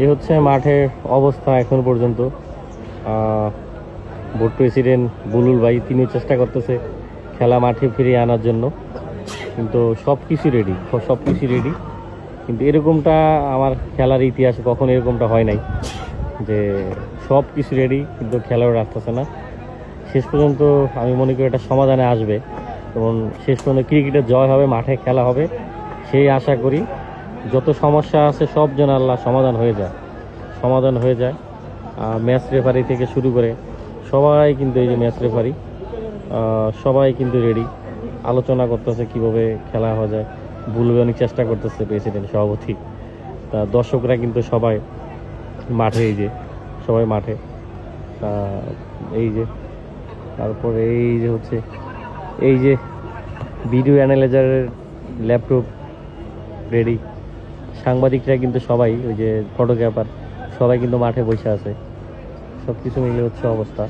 এই হচ্ছে মাঠের অবস্থা এখন পর্যন্ত। বোর্ড প্রেসিডেন্ট বুলুল ভাই তিনিও চেষ্টা করতেছে খেলা মাঠে ফিরিয়ে আনার জন্য, কিন্তু সব কিছু রেডি। কিন্তু এরকমটা আমার খেলার ইতিহাসে কখনো এরকমটা হয় নাই যে সব কিছু রেডি কিন্তু খেলোয়াড় আসতেছে না। শেষ পর্যন্ত আমি মনে করি এটা সমাধানে আসবে এবং শেষ পর্যন্ত ক্রিকেটের জয় হবে, মাঠে খেলা হবে সেই আশা করি। যত সমস্যা আছে সব যেন আল্লাহ সমাধান হয়ে যায়। ম্যাচ রেফারি থেকে শুরু করে সবাই কিন্তু, এই যে ম্যাচ রেফারি সবাই কিন্তু রেডি, আলোচনা করতেছে কিভাবে খেলা হওয়া যায়। বুলবে অনেক চেষ্টা করতেছে প্রেসিডেন্ট সভাপতি, তা দর্শকরা কিন্তু সবাই মাঠে, এই যে সবাই মাঠে। এই যে তারপরে এই যে ভিডিও অ্যানালাইজারের ল্যাপটপ রেডি, সাংবাদিকরা কিন্তু সবাই, ওই যে ফটোগ্রাফার সবাই কিন্তু মাঠে বসে আছে। সব কিছু মিলে হচ্ছে অবস্থা।